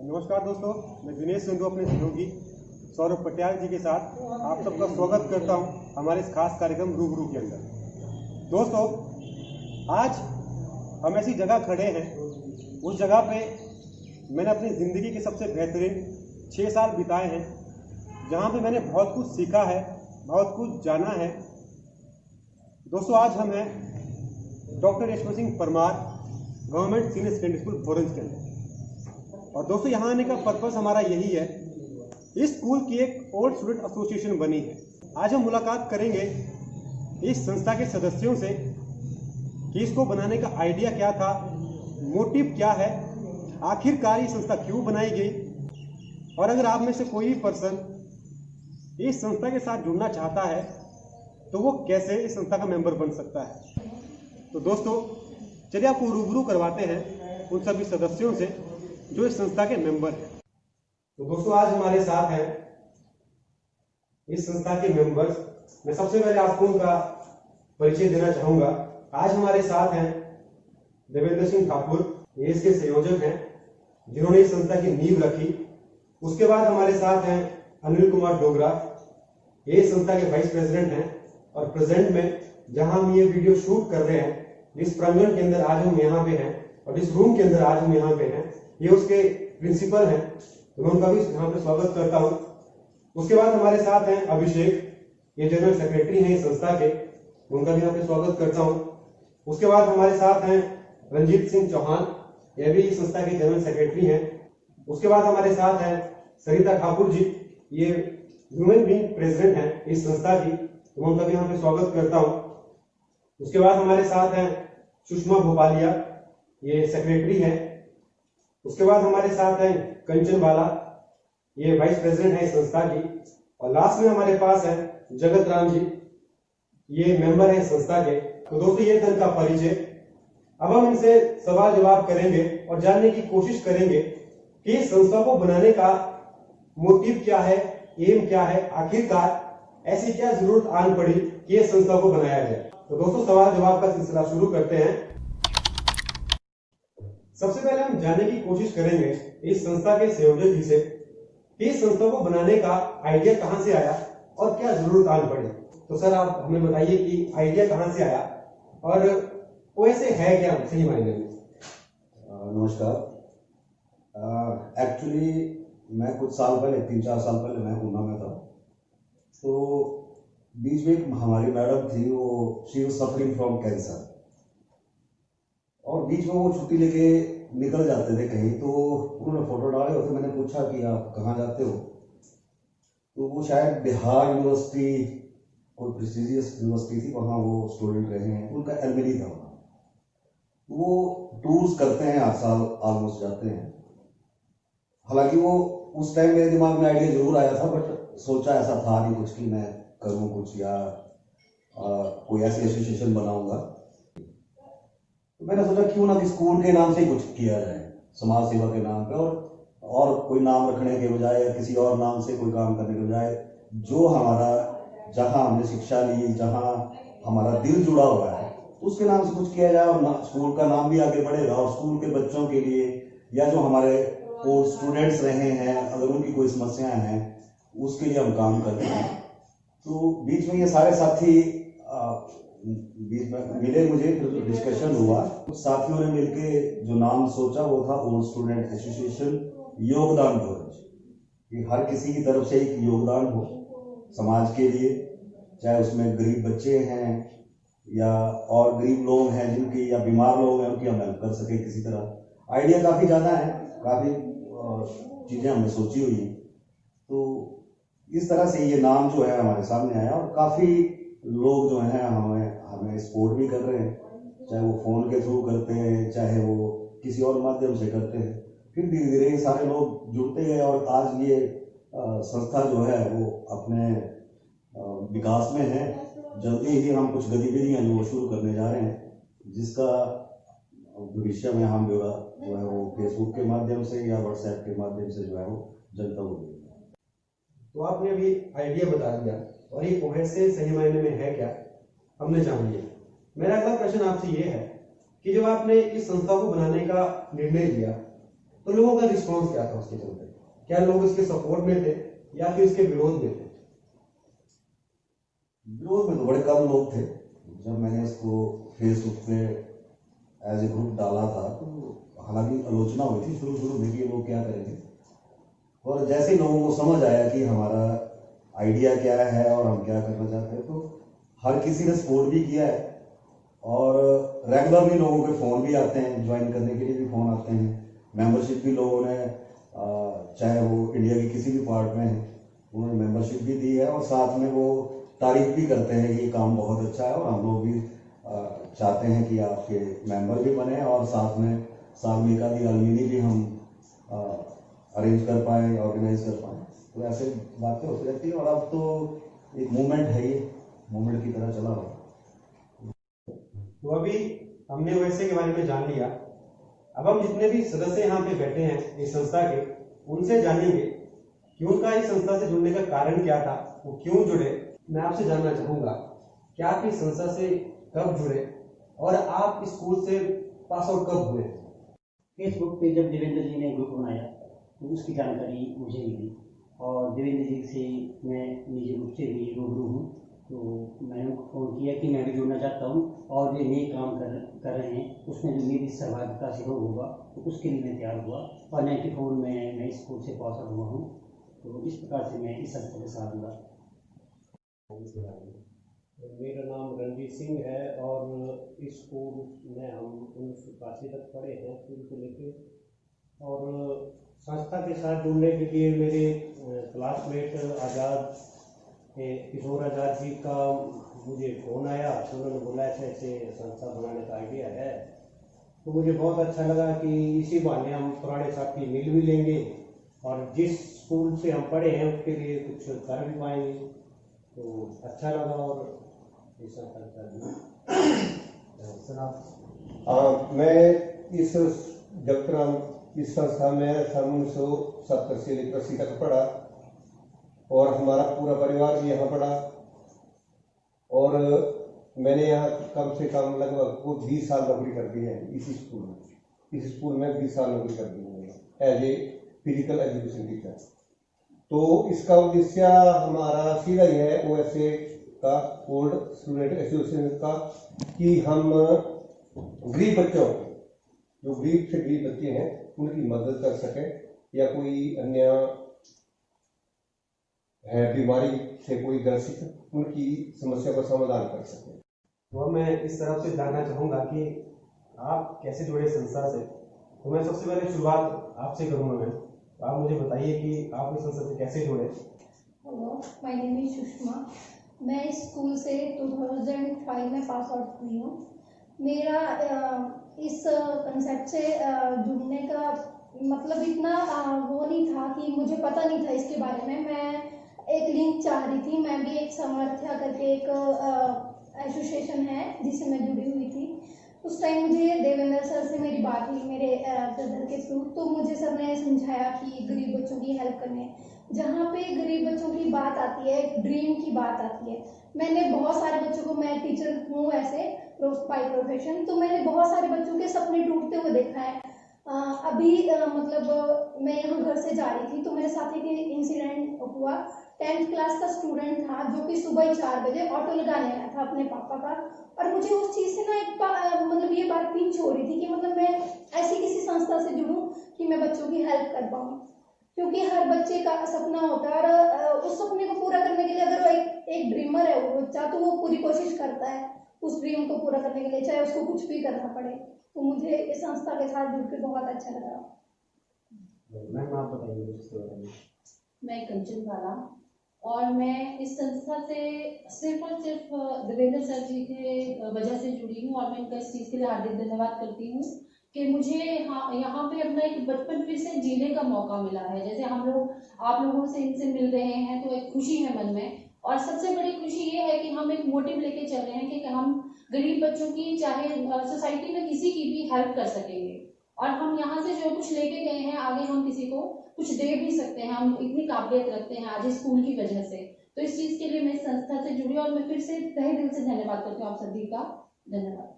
नमस्कार दोस्तों, मैं दिनेश संधू अपने सहयोगी सौरभ पटियाल जी के साथ आप सबका स्वागत करता हूं हमारे इस खास कार्यक्रम रूबरू के अंदर। दोस्तों, आज हम ऐसी जगह खड़े हैं, उस जगह पे मैंने अपनी ज़िंदगी के सबसे बेहतरीन 6 साल बिताए हैं, जहां पे मैंने बहुत कुछ सीखा है, बहुत कुछ जाना है। दोस्तों, आज हम हैं doctor Yashwant Singh Parmar government senior secondary school Bhoranj के अंदर। और दोस्तों, यहाँ आने का पर्पस हमारा यही है, इस स्कूल की एक ओल्ड स्टूडेंट एसोसिएशन बनी है। आज हम मुलाकात करेंगे इस संस्था के सदस्यों से कि इसको बनाने का आइडिया क्या था, मोटिव क्या है, आखिरकार ये संस्था क्यों बनाई गई, और अगर आप में से कोई भी पर्सन इस संस्था के साथ जुड़ना चाहता है तो वो कैसे इस संस्था का मेंबर बन सकता है। तो दोस्तों, चलिए आपको रूबरू करवाते हैं उन सभी सदस्यों से जो इस संस्था के मेंबर हैं। तो दोस्तों, आज हमारे साथ हैं इस संस्था के मेंबर्स। मैं सबसे पहले आपको उनका परिचय देना चाहूंगा। आज हमारे साथ हैं देवेंद्र सिंह ठाकुर, ये इसके संयोजक हैं जिन्होंने इस संस्था की नींव रखी। उसके बाद हमारे साथ हैं अनिल कुमार डोगरा, ये संस्था के वाइस प्रेसिडेंट हैं। और प्रेजेंट में जहां हम ये वीडियो शूट कर रहे हैं, जिस प्रांगण के अंदर आज हम यहाँ पे हैं और जिस रूम के अंदर आज हम यहाँ पे हैं, ये उसके प्रिंसिपल हैं, तो मैं उनका भी यहाँ पे स्वागत करता हूँ। उसके बाद हमारे साथ हैं अभिषेक, ये जनरल सेक्रेटरी हैं इस संस्था के, उनका भी यहाँ पे स्वागत करता हूँ। उसके बाद हमारे साथ हैं रंजीत सिंह चौहान, ये भी इस संस्था के जनरल सेक्रेटरी हैं। उसके बाद हमारे साथ हैं सरिता ठाकुर जी, ये वुमेन विंग प्रेसिडेंट हैं इस संस्था की, तो मैं उनका भी यहाँ पे स्वागत करता हूँ। उसके बाद हमारे साथ हैं सुषमा भोपालिया, ये सेक्रेटरी हैं। उसके बाद हमारे साथ हैं कंचन बाला, ये वाइस प्रेसिडेंट है इस संस्था की। और लास्ट में हमारे पास है जगत राम जी, ये मेंबर है संस्था के। तो दोस्तों, ये था इनका परिचय। अब हम इनसे सवाल जवाब करेंगे और जानने की कोशिश करेंगे कि इस संस्था को बनाने का मोटिव क्या है, एम क्या है, आखिरकार ऐसी क्या जरूरत आन पड़ी कि इस संस्था को बनाया जाए। तो दोस्तों, सवाल जवाब का सिलसिला शुरू करते हैं। सबसे पहले हम जानने की कोशिश करेंगे इस संस्था के संयोजक जी से कि इस संस्था को बनाने का आइडिया कहां से आया और क्या जरूरत आन पड़ी। तो सर, आप हमें बताइए कि आइडिया कहां से आया और वो ऐसे है क्या सही मायने में। नमस्कार। एक्चुअली मैं कुछ साल पहले, 3-4 साल पहले मैं ऊना में था, तो बीच में एक हमारी मैडम थी, वो she was suffering from cancer, और बीच में वो छुट्टी लेके निकल जाते थे कहीं, तो उन्होंने फोटो डाले और फिर मैंने पूछा कि आप कहाँ जाते हो, तो वो शायद बिहार यूनिवर्सिटी, कोई प्रेस्टिजियस यूनिवर्सिटी थी, वहाँ वो स्टूडेंट रहे हैं, उनका एलमेडी था वहाँ। वो टूर्स करते हैं, हर साल ऑलमोस्ट जाते हैं। हालांकि वो उस टाइम मेरे दिमाग में आइडिया जरूर आया था, बट सोचा ऐसा था नहीं कुछ कि मैं करूँ कुछ या कोई ऐसी एसोसिएशन बनाऊंगा। तो मैंने सोचा क्यों ना कि स्कूल के नाम से ही कुछ किया जाए, समाज सेवा के नाम पे, और कोई नाम रखने के बजाय या किसी और नाम से कोई काम करने के बजाय, जो हमारा, जहां हमने शिक्षा ली, जहां हमारा दिल जुड़ा हुआ है, उसके नाम से कुछ किया जाए, और स्कूल का नाम भी आगे बढ़ेगा, और स्कूल के बच्चों के लिए या जो हमारे वो स्टूडेंट्स रहे हैं, अगर उनकी कोई समस्याएं हैं, उसके लिए हम काम करते हैं। तो बीच में ये सारे साथी बीच में मिले, मुझे डिस्कशन हुआ, कुछ साथियों ने मिलके जो नाम सोचा वो था ओल्ड स्टूडेंट एसोसिएशन योगदान भोरंज। कि हर किसी की तरफ से एक योगदान हो समाज के लिए, चाहे उसमें गरीब बच्चे हैं या और गरीब लोग हैं जिनकी, या बीमार लोग हैं, उनकी हम हेल्प कर सके किसी तरह। आइडिया काफ़ी ज़्यादा है, काफ़ी चीज़ें हमने सोची हुई हैं। तो इस तरह से ये नाम जो है हमारे सामने आया, और काफ़ी लोग जो हैं हमें सपोर्ट भी कर रहे हैं, चाहे वो फ़ोन के थ्रू करते हैं, चाहे वो किसी और माध्यम से करते हैं। फिर धीरे धीरे सारे लोग जुड़ते गए, और आज ये संस्था जो है वो अपने विकास में है। जल्दी ही हम कुछ गतिविधियां जो शुरू करने जा रहे हैं, जिसका भविष्य में हम जो है वो फेसबुक के माध्यम से या व्हाट्सएप के माध्यम से जो है वो जनता को देंगे। तो आपने अभी आइडिया बता दिया, और ये वैसे सही मायने में है क्या हमने जान लिया। मेरा अगला प्रश्न आपसे ये है कि जब आपने इस संस्था को बनाने का निर्णय लिया, तो लोगों का रिस्पॉन्स क्या था उसके चलते? क्या लोग इसके सपोर्ट में थे या फिर इसके विरोध में थे? विरोध में तो बड़े कम लोग थे। जब मैंने इसको फेसबुक पे एज ए ग्रुप डाला था तो हालांकि आलोचना हुई थी शुरू में कि लोग क्या करेंगे, और जैसे ही लोगों को समझ आया कि हमारा आइडिया क्या है और हम क्या करना चाहते हैं, तो हर किसी ने सपोर्ट भी किया है। और रेगुलरली लोगों के फ़ोन भी आते हैं, ज्वाइन करने के लिए भी फ़ोन आते हैं। मेंबरशिप भी लोगों ने, चाहे वो इंडिया के किसी भी पार्ट में है, उन्होंने मेंबरशिप भी दी है और साथ में वो तारीफ भी करते हैं कि ये काम बहुत अच्छा है। और हम लोग भी चाहते हैं कि आपके मेंबर भी बने और साथ में साल में एक आधी अलमिनी भी हम अरेंज कर पाए, ऑर्गेनाइज कर पाए। तो ऐसे बातें होती रहती है और अब तो एक मूवमेंट है, ये मूवमेंट की तरह चला हुआ। तो अभी हमने वैसे के बारे में जान लिया। अब हम जितने भी सदस्य यहाँ पे बैठे हैं इस संस्था के, उनसे जानेंगे कि उनका इस संस्था से जुड़ने का कारण क्या था, वो क्यों जुड़े। मैं आपसे जानना चाहूंगा कि आप इस संस्था से कब जुड़े और आप इस स्कूल से पास आउट कब हुए? फेसबुक पे जब देवेंद्र जी ने ग्रुप बनाया तो उसकी जानकारी मुझे मिली और देवेंद्र जी से मैं निजी रूप से भी रूबरू हूँ। तो मैंने उनको फ़ोन किया कि मैं भी जुड़ना चाहता हूँ और जो नए काम कर रहे हैं उसमें जो मेरी सहभागिता से होगा तो उसके लिए मैं तैयार हुआ और 94 में मैं इस स्कूल से पास आउट हुआ हूँ। तो इस प्रकार से मैं इस संस्था के साथ जुड़ा। मेरा नाम रणजीत सिंह है और इस स्कूल में हम 1981 तक पढ़े हैं शुरू से लेके। और संस्था के साथ जुड़ने के लिए मेरे क्लासमेट आज़ाद किशोर आज़ाद जी का मुझे फ़ोन आया तो उन्होंने बोला ऐसे संस्था बनाने का आइडिया है। तो मुझे बहुत अच्छा लगा कि इसी बहाने हम पुराने साथी मिल भी लेंगे और जिस स्कूल से हम पढ़े हैं उसके लिए कुछ कर भी पाएंगे। तो अच्छा लगा और इस संस्था मैं इस जब तक इस संस्था में 1970 से लेकर 80 तक पढ़ा और हमारा पूरा परिवार भी यहाँ पढ़ा और मैंने यहाँ कम से कम लगभग 20 साल नौकरी कर दी है इसी स्कूल में। इस स्कूल में 20 साल नौकरी कर दी है as a physical education teacher. तो इसका उद्देश्य हमारा सीधा ही है OSA का, ओल्ड स्टूडेंट एसोसिएशन का, कि हम गरीब बच्चों, जो गरीब से गरीब बच्चे हैं, उनकी मदद कर सकें या कोई अन्य है बीमारी से कोई ग्रसित, उनकी समस्या का समाधान कर सकें। तो मैं इस तरफ से जानना चाहूँगा कि आप कैसे जुड़े संस्था से। तो मैं सबसे पहले शुरुआत आपसे करूँगा। मैं तो आप मुझे बताइए कि आप इस संस्था से कैसे जुड़े। Hello, my name is Sushma. मैं इस स्कूल से 2005 में पास आउट हुई हूँ। मेरा इस कंसेप्ट से जुड़ने का मतलब इतना वो नहीं था कि मुझे पता नहीं था इसके बारे में। मैं एक लिंक चाह रही थी। मैं भी एक सामर्थ्य करके एक एसोसिएशन है जिससे मैं जुड़ी हुई थी। उस टाइम मुझे देवेंद्र सर से मेरी बात हुई मेरे ब्रदर के थ्रू। तो मुझे सर ने समझाया कि गरीब बच्चों की हेल्प करने, जहाँ पे गरीब बच्चों की बात आती है, एक ड्रीम की बात आती है। मैंने बहुत सारे बच्चों को, मैं टीचर हूँ ऐसे बाय प्रोफेशन, तो मैंने बहुत सारे बच्चों के सपने टूटते हुए देखा है। अभी मतलब मैं यहाँ घर से जा रही थी तो मेरे साथ एक इंसिडेंट हुआ। 10th क्लास का स्टूडेंट था जो कि सुबह 4 बजे ऑटो लगाने आया था अपने पापा का। और मुझे उस चीज़ से ना मतलब ये बात पिंच हो रही थी कि मतलब मैं ऐसी किसी संस्था से जुड़ूं कि मैं बच्चों की हेल्प कर पाऊँ, क्योंकि हर बच्चे का सपना होता है और उस सपने को पूरा करने के लिए अगर वो एक ड्रीमर है वो बच्चा, तो वो पूरी कोशिश करता है उस ड्रीम को पूरा करने के लिए, चाहे उसको कुछ भी करना पड़े। तो मुझे इस संस्था के साथ जुड़कर बहुत अच्छा लगा। मैम आप बताइए इसके बारे में। मैं कंचन वाला और मैं इस संस्था से सिर्फ और सिर्फ देवेंद्र सर जी के वजह से जुड़ी हूँ और मैं इनका इस चीज़ के लिए हार्दिक धन्यवाद करती हूँ कि मुझे यहाँ पे अपना एक बचपन फिर से जीने का मौका मिला है। जैसे हम लोग आप लोगों से इनसे मिल रहे हैं तो एक खुशी है मन में, और सबसे बड़ी खुशी ये है कि हम एक मोटिव लेके चल रहे हैं कि हम गरीब बच्चों की, चाहे सोसाइटी में किसी की भी हेल्प कर सकेंगे। और हम यहाँ से जो कुछ लेके गए हैं आगे हम किसी को कुछ दे भी सकते हैं। हम इतनी काबिलियत रखते हैं आज इस स्कूल की वजह से। तो इस चीज़ के लिए मैं इस संस्था से जुड़ी और मैं फिर से तहे दिल से धन्यवाद करती हूँ आप सभी का। धन्यवाद।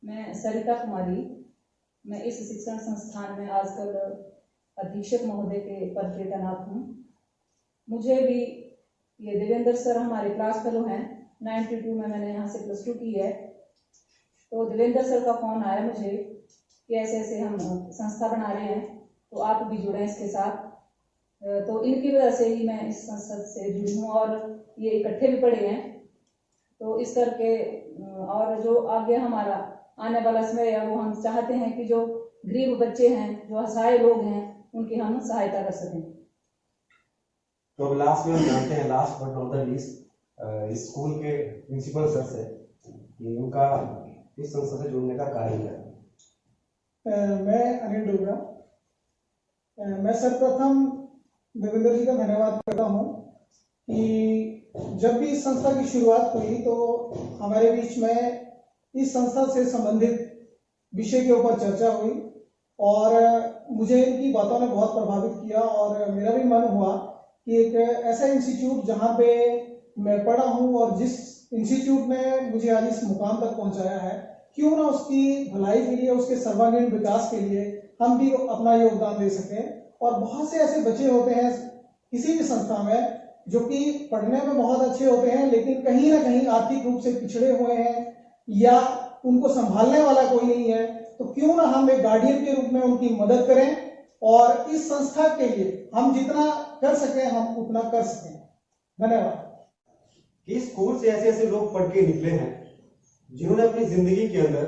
मैं सरिता कुमारी मैं इस शिक्षण संस्थान में आजकल अधीक्षक महोदय के पद पर तैनात हूँ। मुझे भी ये देवेंद्र सर हमारे क्लास फेलो हैं, 92 में मैंने यहाँ से +2 की है। तो देवेंद्र सर का फ़ोन आया मुझे कि ऐसे ऐसे हम संस्था बना रहे हैं, तो आप भी जुड़ें इसके साथ। तो इनकी वजह से ही मैं इस संस्था से जुड़ी हूँ और ये इकट्ठे भी पढ़े हैं। तो इस करके और जो आगे हमारा आने वाला समय है वो हम चाहते हैं कि जो गरीब बच्चे हैं, जो असहाय लोग हैं, उनकी हम सहायता कर सकें। तो लास्ट में हम जानते हैं, last but not the least, school के प्रिंसिपल सर से कि उनका इस संस्था से जुड़ने का कारण क्या है। मैं अनिल डोगरा। मैं सर्वप्रथम देवेंद्र जी का धन्यवाद करता हूँ कि जब भी इस संस्था की शुरुआत हुई तो हमारे बीच में इस संस्था से संबंधित विषय के ऊपर चर्चा हुई और मुझे इनकी बातों ने बहुत प्रभावित किया और मेरा भी मन हुआ कि एक ऐसा इंस्टीट्यूट जहाँ पे मैं पढ़ा हूँ और जिस इंस्टीट्यूट ने मुझे आज इस मुकाम तक पहुँचाया है, क्यों ना उसकी भलाई के लिए, उसके सर्वांगीण विकास के लिए हम भी अपना योगदान दे सकें। और बहुत से ऐसे बच्चे होते हैं किसी भी संस्था में जो कि पढ़ने में बहुत अच्छे होते हैं, लेकिन कहीं ना कहीं आर्थिक रूप से पिछड़े हुए हैं या उनको संभालने वाला कोई नहीं है। तो क्यों ना हम एक गार्डियन के रूप में उनकी मदद करें और इस संस्था के लिए हम जितना कर सकें हम उतना कर सकें। धन्यवाद। कि स्कूल से ऐसे ऐसे लोग पढ़ के निकले हैं जिन्होंने अपनी जिंदगी के अंदर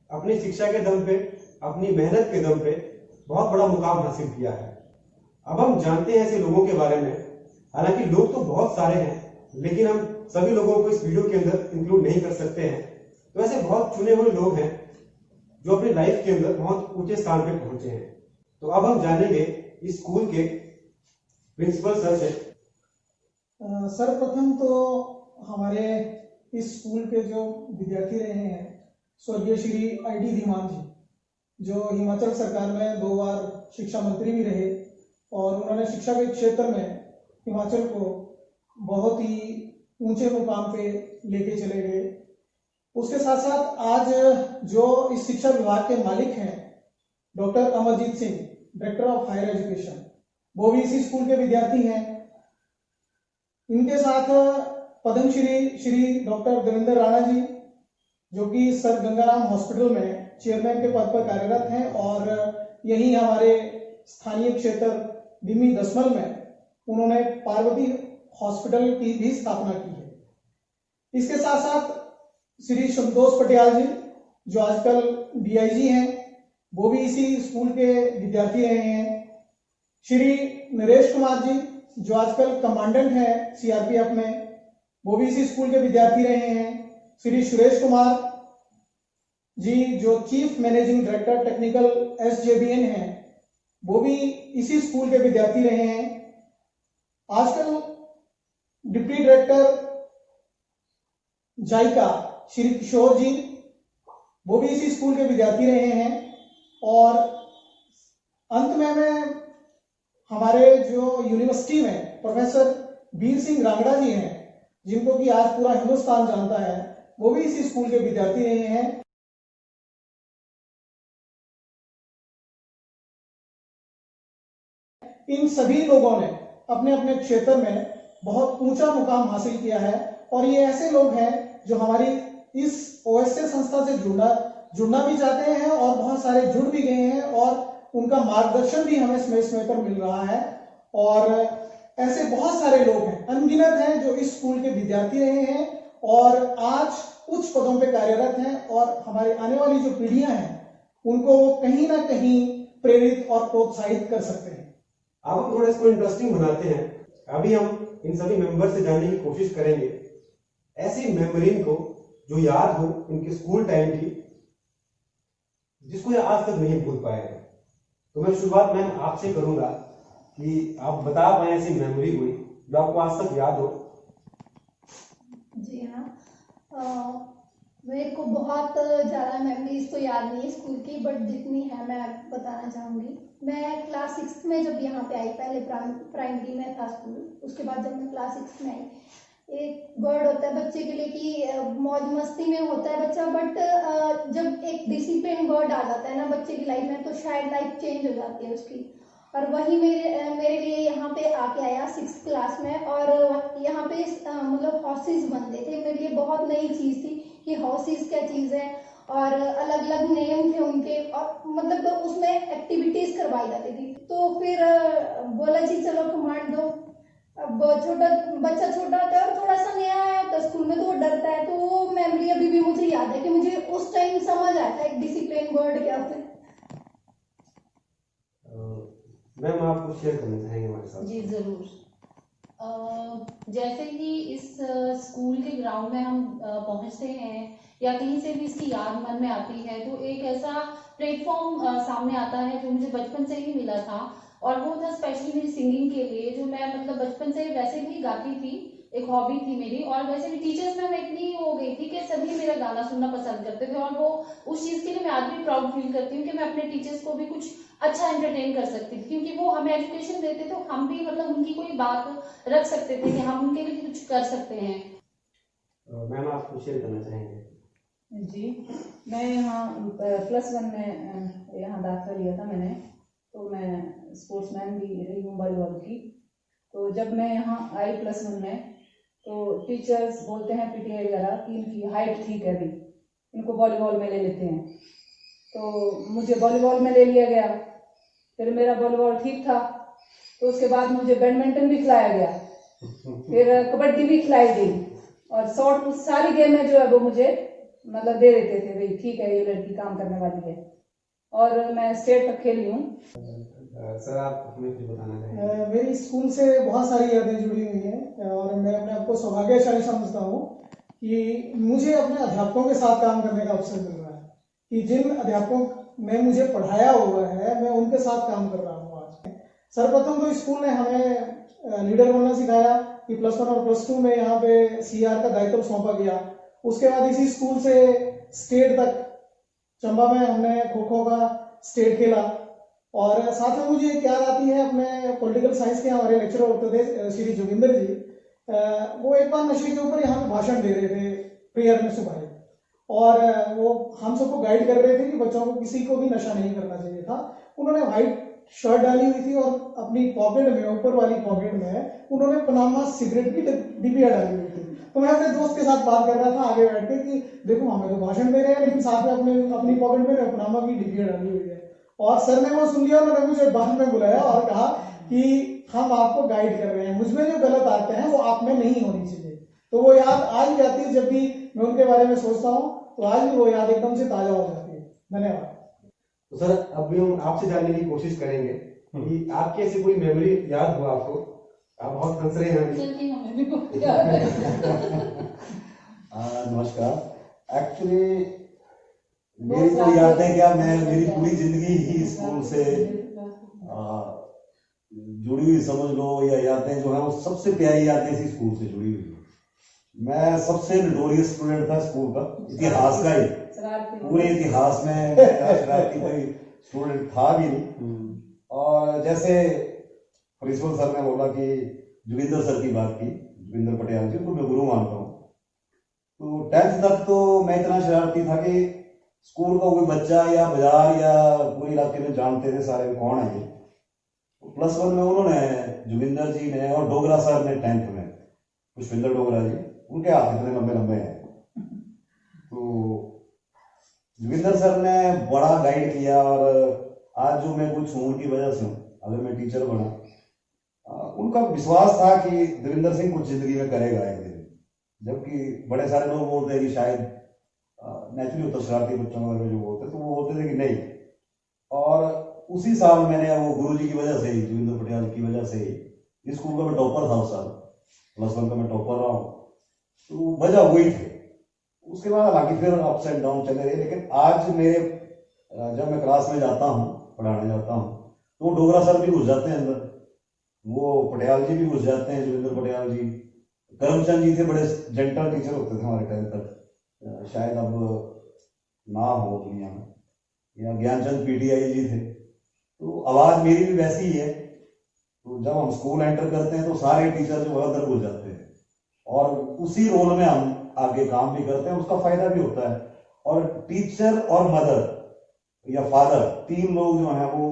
अपनी शिक्षा के दम पे, अपनी मेहनत के दम पे बहुत बड़ा मुकाम हासिल किया है। अब हम जानते हैं ऐसे लोगों के बारे में। हालांकि लोग तो बहुत सारे हैं, लेकिन हम सभी लोगों को इस वीडियो के अंदर इंक्लूड नहीं कर सकते हैं। तो ऐसे बहुत चुने हुए लोग हैं जो अपनी लाइफ के अंदर बहुत ऊंचे स्थान पे पहुंचे हैं। तो अब हम जानेंगे इस स्कूल के प्रिंसिपल सर से। सर्वप्रथम तो हमारे इस स्कूल के जो विद्यार्थी रहे हैं, स्वर्गीय श्री ID धीमान जी, जो हिमाचल सरकार में 2 बार शिक्षा मंत्री भी रहे और उन्होंने शिक्षा के क्षेत्र में हिमाचल को बहुत ही ऊंचे मुकाम पे लेके चले गए। उसके साथ साथ आज जो इस शिक्षा विभाग के मालिक हैं, doctor Amarjit Singh, director of higher education, वो भी इसी स्कूल के विद्यार्थी हैं। इनके साथ पद्मश्री श्री डॉक्टर देवेंद्र राणा जी, जो कि सर गंगाराम हॉस्पिटल में चेयरमैन के पद पर कार्यरत हैं और यही हमारे स्थानीय क्षेत्र दिमी दसमल में उन्होंने पार्वती हॉस्पिटल की भी स्थापना की है। इसके साथ साथ श्री संतोष पटियाल जी, जो आजकल DIG हैं, वो भी इसी स्कूल के विद्यार्थी रहे हैं। श्री नरेश कुमार जी, जो आजकल कमांडेंट हैं CRPF में, वो भी इसी स्कूल के विद्यार्थी रहे हैं। श्री सुरेश कुमार जी, जो chief managing director technical SJBN हैं, वो भी इसी स्कूल के विद्यार्थी रहे हैं। आजकल डिप्टी डायरेक्टर जायका श्री किशोर जी, वो भी इसी स्कूल के विद्यार्थी रहे हैं। और अंत में मैं हमारे जो यूनिवर्सिटी में प्रोफेसर वीर सिंह रांगड़ा जी हैं, जिनको कि आज पूरा हिंदुस्तान जानता है, वो भी इसी स्कूल के विद्यार्थी रहे हैं। इन सभी लोगों ने अपने अपने क्षेत्र में बहुत ऊंचा मुकाम हासिल किया है और ये ऐसे लोग हैं जो हमारी इस OSA संस्था से जुड़ना भी चाहते हैं और बहुत सारे जुड़ भी गए हैं और उनका मार्गदर्शन भी हमें समय पर मिल रहा है। और ऐसे बहुत सारे लोग हैं, अनगिनत हैं, जो इस स्कूल के विद्यार्थी रहे हैं और आज उच्च पदों पे कार्यरत हैं और हमारी आने वाली जो पीढ़ियां हैं उनको वो कहीं ना कहीं प्रेरित और प्रोत्साहित कर सकते हैं। अब हम थोड़ा इसको इंटरेस्टिंग बनाते हैं। अभी हम इन सभी मेंबर से जानने की कोशिश करेंगे ऐसी मेमोरी को जो याद हो इनके स्कूल टाइम की, जिसको ये आज तक नहीं भूल पाए हैं। तो मैं शुरुआत मैम आपसे करूंगा कि आप बता पाए ऐसी मेमोरी कोई जो आपको आज तक याद हो। जी हाँ, मेरे को बहुत ज़्यादा मेमोरीज तो याद नहीं है स्कूल की, बट जितनी है मैं बताना चाहूँगी। मैं क्लास 6 में जब यहाँ पे आई, पहले प्राइमरी में था स्कूल, उसके बाद जब मैं क्लास 6 में आई एक वर्ड होता है बच्चे के लिए कि मौज मस्ती में होता है बच्चा, बट जब एक डिसिप्लिन वर्ड आ जाता है ना बच्चे की लाइफ में तो शायद लाइफ चेंज हो जाती है उसकी। और वही मेरे लिए यहाँ पे आके आया 6th क्लास में, और यहाँ पे मतलब हाउसेस बनते थे, मेरे लिए बहुत नई चीज़ थी कि हाउसेस क्या चीज़ है, और अलग अलग नेम थे उनके, और मतलब उसमें एक्टिविटीज करवाई जाती थी। तो फिर बोला जी चलो कमांड दो। अब छोटा बच्चा छोटा होता है और थोड़ा सा नया आया होता है स्कूल में तो वो डरता है, तो वो मेमोरी अभी भी मुझे याद है कि मुझे उस टाइम समझ आया था एक डिसिप्लिन वर्ड क्या होता है। मैम आप कुछ शेयर करना चाहेंगे हमारे साथ? जी ज़रूर। जैसे कि इस स्कूल के ग्राउंड में हम पहुंचते हैं या कहीं से भी इसकी याद मन में आती है तो एक ऐसा प्लेटफॉर्म सामने आता है जो मुझे बचपन से ही मिला था, और वो था स्पेशली मेरी सिंगिंग के लिए, जो मैं मतलब बचपन से वैसे भी गाती थी, एक हॉबी थी मेरी। और वैसे भी टीचर्स में मैं इतनी हो गई थी कि सभी मेरा गाना सुनना पसंद करते थे, और वो उस चीज़ के लिए मैं आज भी प्राउड फील करती हूँ कि मैं अपने टीचर्स को भी कुछ अच्छा एंटरटेन कर सकती थी, क्योंकि वो हमें एजुकेशन देते तो हम भी मतलब उनकी कोई बात रख सकते थे कि हम उनके लिए कुछ कर सकते हैं। मैम आप कुछ शेयर करना चाहेंगे? जी, मैं यहाँ +1 में यहाँ दाखिला लिया था मैंने, तो मैं स्पोर्ट्समैन भी रही हूँ वॉलीबॉल की। तो जब मैं यहाँ आई +1 में तो टीचर्स बोलते हैं पीटीआई वगैरह कि इनकी हाइट ठीक है, अभी इनको वॉलीबॉल में ले लेते हैं। तो मुझे वॉलीबॉल में ले लिया गया, फिर मेरा वॉलीबॉल ठीक था, तो उसके बाद मुझे बैडमिंटन भी खिलाया गया, फिर कबड्डी भी खिलाई गई, और शॉर्ट पुट सारी गेमें जो है वो मुझे मतलब दे देते थे, भाई ठीक है ये लड़की काम करने वाली है, और मैं स्टेट तक खेली हूँ। सर आप हमें कुछ बताना चाहेंगे? मेरी स्कूल से बहुत सारी यादें जुड़ी हुई हैं, और मैं अपने आप को सौभाग्यशाली समझता हूँ कि मुझे अपने अध्यापकों के साथ काम करने का अवसर मिल रहा है, कि जिन अध्यापकों ने मुझे पढ़ाया हुआ है मैं उनके साथ काम कर रहा हूँ आज। सर्वप्रथम तो स्कूल ने हमें लीडर बनना सिखाया कि +1 और +2 में यहाँ पे CR का दायित्व सौंपा गया। उसके बाद इसी स्कूल से स्टेट तक चंबा में हमने खो-खो का स्टेट खेला, और साथ में मुझे एक याद आती है अपने पॉलिटिकल साइंस के हमारे लेक्चरर होते थे श्री जोगिंदर जी, वो एक बार नशे के ऊपर यहाँ पे भाषण दे रहे थे प्रेयर में सुबह, और वो हम सबको गाइड कर रहे थे कि बच्चों को किसी को भी नशा नहीं करना चाहिए था। उन्होंने व्हाइट शर्ट डाली हुई थी और अपनी पॉकेट में, ऊपर वाली पॉकेट में उन्होंने पनामा सिगरेट की डिबिया डाली हुई थी। तो मैं अपने दोस्त के साथ बात कर रहा था आगे बैठ के कि देखो हमें तो भाषण दे रहे हैं लेकिन साथ में अपनी पॉकेट में पनामा की डिबिया डाली हुई है। और सर ने वो सुन लिया, उन्होंने मुझे बाद में बुलाया और कहा कि हम आपको गाइड कर रहे हैं, मुझमें जो गलत आते हैं वो आप में नहीं होनी चाहिए। तो वो याद आज भी आती है, जब भी मैं उनके बारे में सोचता हूँ तो आज भी वो याद एकदम से ताजा हो जाती है। धन्यवाद। तो सर अब भी हम आपसे जानने की कोशिश करेंगे कि आपकी ऐसी कोई मेमोरी याद हो आपको? आप बहुत हंस रहे हैं अभी। नमस्कार। एक्चुअली मेरी तो याद है क्या, मैं मेरी पूरी जिंदगी ही स्कूल से जुड़ी हुई समझ लो, या यादें जो है वो सबसे प्यारी यादें इसी स्कूल से जुड़ी हुई है। मैं सबसे नोटोरियस स्टूडेंट था स्कूल का, इतिहास का ही, पूरे इतिहास में शरारती कोई स्टूडेंट था भी नहीं। और जैसे प्रिंसिपल सर ने बोला कि जोगिंदर सर की बात की, जोगिंदर पटियाल जी, उनको मैं गुरु मानता हूँ। तो 10th तक तो मैं इतना शरारती था कि स्कूल का कोई बच्चा या बाजार या पूरे इलाके में जानते थे सारे कौन है ये। +1 में उन्होंने, जोगिंदर जी ने और डोगरा सर ने 10th में, पुष्पिंदर डोगरा जी, उनके हाथ इतने लंबे लंबे हैं। तो जोगिंदर सर ने बड़ा गाइड किया, और आज जो मैं कुछ हूँ उनकी वजह से हूँ, अगर मैं टीचर बना। उनका विश्वास था कि देवेंद्र सिंह कुछ जिंदगी में करेगा एक दिन, जबकि बड़े सारे लोग बोलते हैं कि शायद नेचुरली होता शरारती बच्चों में जो बोलते, तो वो बोलते थे कि नहीं। और उसी साल मैंने वो गुरुजी की वजह से ही, जोगिंदर पटियाल की वजह से ही, स्कूल का मैं टॉपर था उस साल, +1 का मैं टॉपर रहा हूँ। तो वजह वही थे। उसके बाद हालांकि फिर अप्स एंड डाउन चले रहे, लेकिन आज मेरे जब मैं क्लास में जाता हूँ, पढ़ाने जाता हूँ, तो वो डोगरा सर भी घुस जाते हैं अंदर, वो पटियाल जी भी घुस जाते हैं, जोगिंदर पटियाल जी। करमचंद जी थे, बड़े जेंटल टीचर होते थे हमारे 10th तक, शायद अब ना हो दुनिया में। या ज्ञानचंद PTI जी थे। तो आवाज़ मेरी भी वैसी ही है। तो जब हम स्कूल एंटर करते हैं तो सारे टीचर जो है अंदर घुस जाते हैं, और उसी रोल में हम आगे काम भी करते हैं, उसका फायदा भी होता है। और टीचर और मदर या फादर, तीन लोग जो हैं वो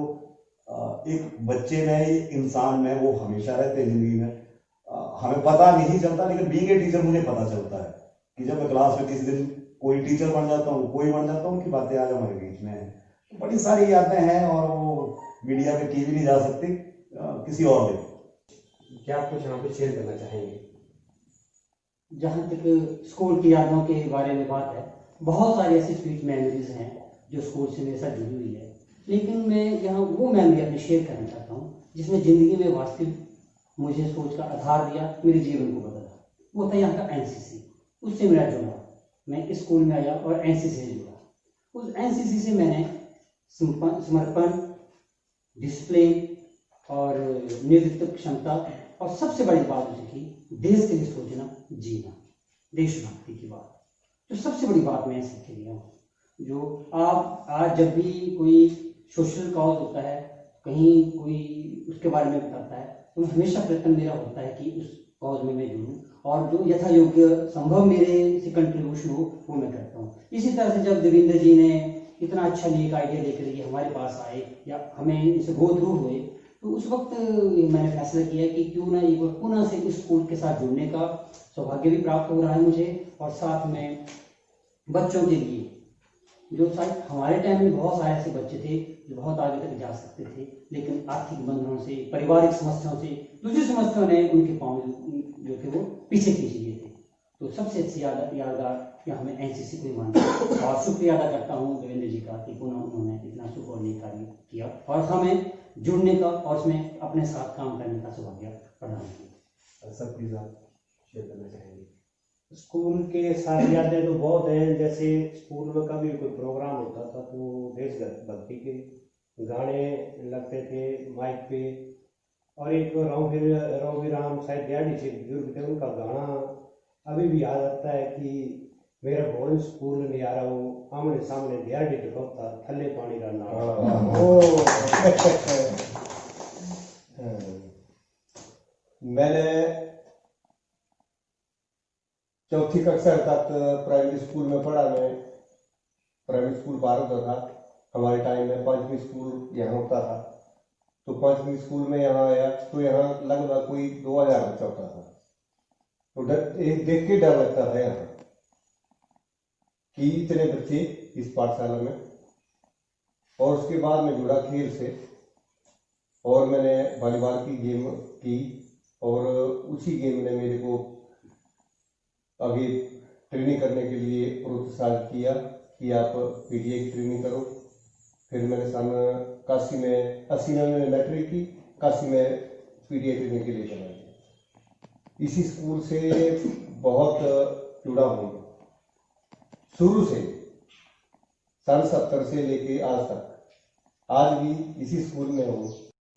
एक बच्चे में, एक इंसान में वो हमेशा रहते हैं जिंदगी में। हमें पता नहीं चलता, लेकिन बीइंग ए टीचर मुझे पता चलता है कि जब मैं क्लास में किसी दिन कोई टीचर बन जाता हूँ, कोई बन जाता हूँ, उनकी बातें आज हमारे बीच में है। तो बड़ी सारी यादें हैं और वो मीडिया में की भी नहीं जा सकती, किसी और दिन। क्या आप कुछ यहाँ पे शेयर करना चाहेंगे? जहाँ तक स्कूल की यादों के बारे में बात है, बहुत सारी ऐसी स्वीट मेमोरीज हैं जो स्कूल से मेरे साथ जुड़ी हुई है, लेकिन मैं यहाँ वो मेमोरी अपनी शेयर करना चाहता हूँ जिसने ज़िंदगी में वास्तविक मुझे सोच का आधार दिया, मेरे जीवन को बदला। वो था यहाँ का एनसीसी। उससे मेरा जुड़ा, मैं इस स्कूल में आया और एनसीसी से जुड़ा। उस एनसीसी से मैंने समर्पण, डिसिप्लिन और नेतृत्व क्षमता, और सबसे बड़ी बात उसे की देश के लिए सोचना, जीना, देशभक्ति की बात, जो सबसे बड़ी बात मैं सीख के लिया हूँ। जो आप आज जब भी कोई सोशल कॉज होता है, कहीं कोई उसके बारे में बताता है, तो हमेशा प्रयत्न मेरा होता है कि उस कॉज में मैं जुड़ूँ और जो यथा योग्य संभव मेरे से कंट्रीब्यूशन हो वो मैं करता हूँ। इसी तरह से जब देवेंद्र जी ने इतना अच्छा एक आइडिया लेकर ये हमारे पास आए या हमें इनसे गो थ्रू हुए, तो उस वक्त मैंने फैसला किया कि क्यों ना एक बार पुनः से इस स्कूल के साथ जुड़ने का सौभाग्य भी प्राप्त हो रहा है मुझे, और साथ में बच्चों के लिए जो शायद हमारे टाइम में बहुत सारे ऐसे बच्चे थे जो बहुत आगे तक जा सकते थे, लेकिन आर्थिक बंधनों से, पारिवारिक समस्याओं से, दूसरी समस्याओं ने उनके पाँव जो थे वो पीछे खींच लिए थे। तो सबसे अच्छी यादगार कि हमें एनसीसी को ही मानता हूँ और शुक्रिया अदा करता हूँ देवेंद्र जी का कि पुनः उन्होंने इतना शुभ और नेक कार्य किया और हमें जुड़ने का और उसमें अपने साथ काम करने का सौभाग्य प्रदान किया। सब प्लीज आप शेयर करना चाहेंगे? स्कूल के साथ यादें तो बहुत हैं। जैसे स्कूल में कभी कोई प्रोग्राम होता था तो देशभक्ति के गाने लगते थे माइक पे, और एक राम शायद डैडी से बुजुर्ग थे, उनका गाना अभी भी याद आता है कि मेरा भोन स्कूल नहीं आ रहा हूँ, आमने सामने डैडी दिखाता थल्ले पानी का नाम। मैंने चौथी कक्षा तक प्राइमरी स्कूल में पढ़ा। मैं प्राइमरी स्कूल बाहर होता था, हमारे टाइम में पांचवी स्कूल यहाँ होता था। तो पांचवी स्कूल में यहाँ आया तो यहाँ लगभग कोई 2000 बच्चा होता था। तो एक देख के डर लगता था यहाँ कि इतने बच्चे इस पाठशाला में। और उसके बाद मैं जुड़ा खेल से और मैंने वॉलीबॉल की गेम की, और उसी गेम ने मेरे को आगे ट्रेनिंग करने के लिए प्रोत्साहित किया कि आप पीटीए की ट्रेनिंग करो। फिर मैंने सन 81 में 80 में मैंने मैट्रिक की, 81 में पीटीए ट्रेनिंग के लिए चला गया। इसी स्कूल से बहुत जुड़ा हूँ शुरू से, सन 70 से लेके आज तक, आज भी इसी स्कूल में हूँ।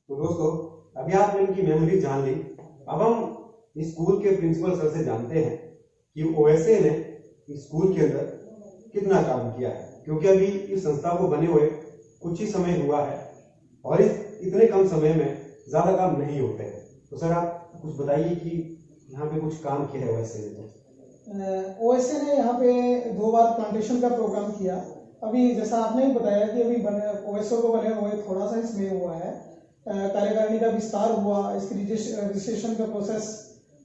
तो दोस्तों, अभी आपने इनकी मेमोरी जान ली। अब हम इस स्कूल के प्रिंसिपल सर से जानते हैं कि ओएसए ने इस स्कूल के अंदर कितना काम किया है, क्योंकि अभी इस संस्था को बने हुए कुछ ही समय हुआ है और इस इतने कम समय में ज्यादा काम नहीं होते हैं। तो सर आप कुछ बताइए कि यहाँ पे कुछ काम किया है ओएसए ने। ओएसए ने यहाँ पे 2 बार प्लांटेशन का प्रोग्राम किया। अभी जैसा आपने भी बताया कि अभी ओएसए को बने हुए थोड़ा सा इसमें हुआ है, कार्यकारिणी का विस्तार हुआ, इसकी रजिस्ट्रेशन का प्रोसेस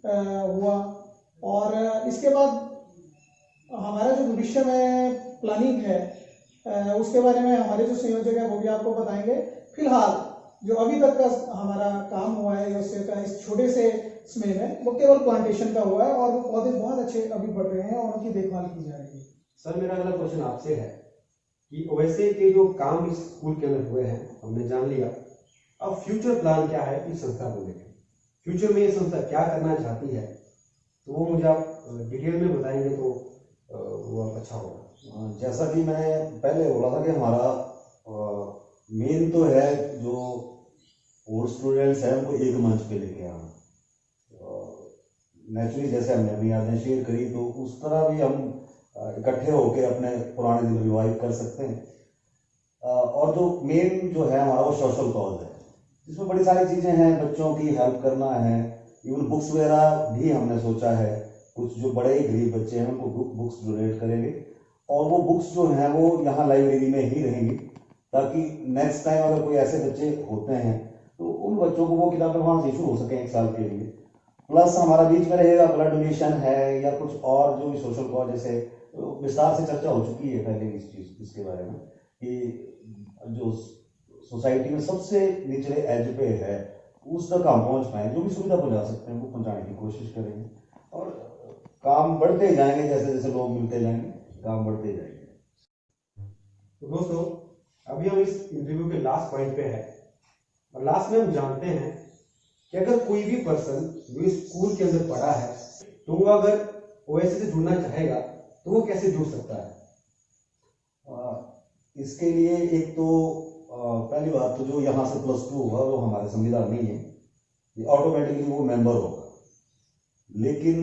हुआ, और इसके बाद हमारा जो भविष्य में प्लानिंग है उसके बारे में हमारे जो संयोजक है वो भी आपको बताएंगे। फिलहाल जो अभी तक का हमारा काम हुआ है ओएसए का इस छोटे से समय में, वो केवल प्लांटेशन का हुआ है और वो पौधे बहुत अच्छे अभी बढ़ रहे हैं और उनकी देखभाल की जा रही है। सर मेरा अगला क्वेश्चन आपसे है कि ओएसए के जो काम इस स्कूल के अंदर हुए हैं हमने जान लिया, अब फ्यूचर प्लान क्या है इस संस्था को लेकर? फ्यूचर में ये संस्था क्या करना चाहती है, तो वो मुझे आप डिटेल में बताएंगे तो वो अच्छा होगा। जैसा कि मैंने पहले बोला था कि हमारा मेन तो है जो और स्टूडेंट्स हैं उनको एक मंच पे लेके आना। नेचुरली जैसे हमने अपनी यादें शेयर करी तो उस तरह भी हम इकट्ठे होकर अपने पुराने दिन रिवाइव कर सकते हैं। और जो मेन जो है हमारा वो सोशल कॉज है, जिसमें बड़ी सारी चीज़ें हैं, बच्चों की हेल्प करना है, इवन बुक्स वगैरह भी हमने सोचा है कुछ जो बड़े ही गरीब बच्चे हैं उनको बुक्स डोनेट करेंगे, और वो बुक्स जो हैं वो यहाँ लाइब्रेरी में ही रहेंगी, ताकि नेक्स्ट टाइम अगर कोई ऐसे बच्चे होते हैं तो उन बच्चों को वो किताबें वहाँ से इशू हो सकें 1 साल के लिए। प्लस हमारा बीच में रहेगा ब्लड डोनेशन है या कुछ और जो भी सोशल कॉज, जैसे विस्तार से चर्चा हो चुकी है पहले इसके बारे में कि जो सोसाइटी में सबसे निचले एज पे है उस तक हम पहुँच पाए, जो भी सुविधा पहुँचा सकते हैं वो पहुँचाने की कोशिश करेंगे, और काम बढ़ते जाएंगे, जैसे जैसे लोग मिलते जाएंगे काम बढ़ते जाएंगे। तो दोस्तों, अभी हम इस इंटरव्यू के लास्ट पॉइंट पे हैं, और लास्ट में हम जानते हैं कि अगर कोई भी पर्सन जो इस स्कूल के अंदर पढ़ा है तो वो अगर ओएसए से जुड़ना चाहेगा तो वो कैसे जुड़ सकता है? इसके लिए एक तो पहली बात तो जो यहाँ से +2 होगा वो हमारे संविधान में ही है, ऑटोमेटिकली वो मेंबर होगा। लेकिन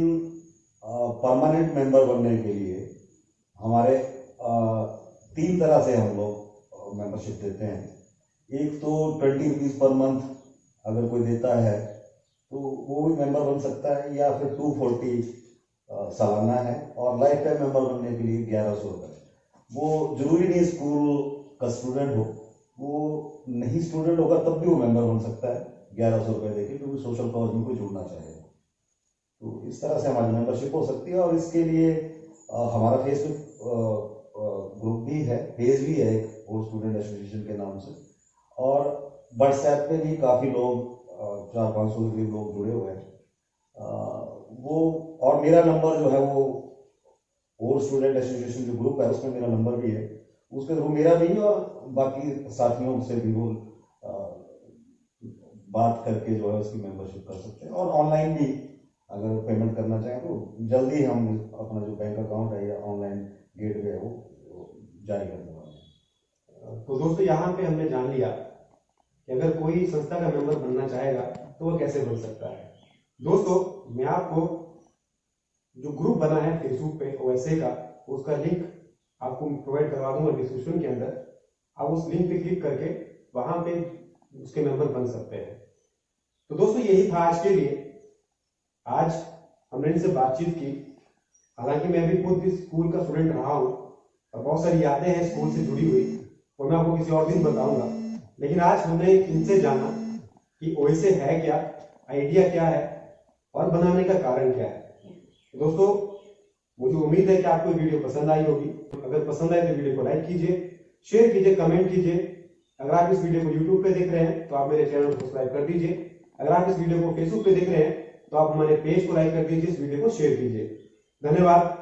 परमानेंट मेंबर बनने के लिए हमारे 3 तरह से हम लोग मेंबरशिप देते हैं। एक तो 20 रुपीज़ पर मंथ अगर कोई देता है तो वो भी मेंबर बन सकता है, या फिर 240 सालाना है, और लाइफ टाइम मेंबर बनने के लिए 1100 रुपये। वो जरूरी नहीं स्कूल का स्टूडेंट हो, वो नहीं स्टूडेंट होगा तब भी वो मेंबर बन सकता है 1100 रुपये देके, क्योंकि सोशल कॉज में कोई जुड़ना चाहेगा। तो इस तरह से हमारी मेंबरशिप हो सकती है। और इसके लिए हमारा फेसबुक ग्रुप भी है, पेज भी है एक, और स्टूडेंट एसोसिएशन के नाम से, और व्हाट्सएप पे भी काफ़ी लोग 400-500 करीब लोग जुड़े हुए हैं। वो और मेरा नंबर जो है वो और स्टूडेंट एसोसिएशन जो ग्रुप है उसमें मेरा नंबर भी है, उसके थ्रू मेरा भी और बाकी साथियों से भी वो बात करके जो है उसकी मेंबरशिप कर सकते हैं। और ऑनलाइन भी अगर पेमेंट करना चाहें तो जल्दी हम अपना जो बैंक अकाउंट है या ऑनलाइन गेटवे है वो जारी करने वाले हैं। तो दोस्तों, यहाँ पे हमने जान लिया कि अगर कोई संस्था का मेंबर बनना चाहेगा तो वो कैसे बन सकता है। दोस्तों, मैं आपको जो ग्रुप बना है फेसबुक पे ओएसए का, उसका लिंक आपको प्रोवाइड करवा दूंगा डिस्क्रिप्शन के अंदर। आप उस लिंक पे क्लिक करके वहां पे उसके मेंबर बन सकते हैं। तो दोस्तों, यही था आज के लिए। आज हमने इनसे बातचीत की। हालांकि मैं भी खुद इस स्कूल का स्टूडेंट रहा हूँ और बहुत सारी यादें हैं स्कूल से जुड़ी हुई, वो मैं आपको किसी और दिन बताऊंगा। लेकिन आज हमने इनसे जाना कि ओएसए है क्या, आइडिया क्या है और बनाने का कारण क्या है। तो दोस्तों, मुझे उम्मीद है कि आपको ये वीडियो पसंद आई होगी। अगर पसंद आए तो वीडियो को लाइक कीजिए, शेयर कीजिए, कमेंट कीजिए। अगर आप इस वीडियो को यूट्यूब पे देख रहे हैं तो आप मेरे चैनल को सब्सक्राइब कर दीजिए। अगर आप इस वीडियो को फेसबुक पे देख रहे हैं तो आप हमारे पेज को लाइक कर दीजिए, इस वीडियो को शेयर कीजिए। धन्यवाद।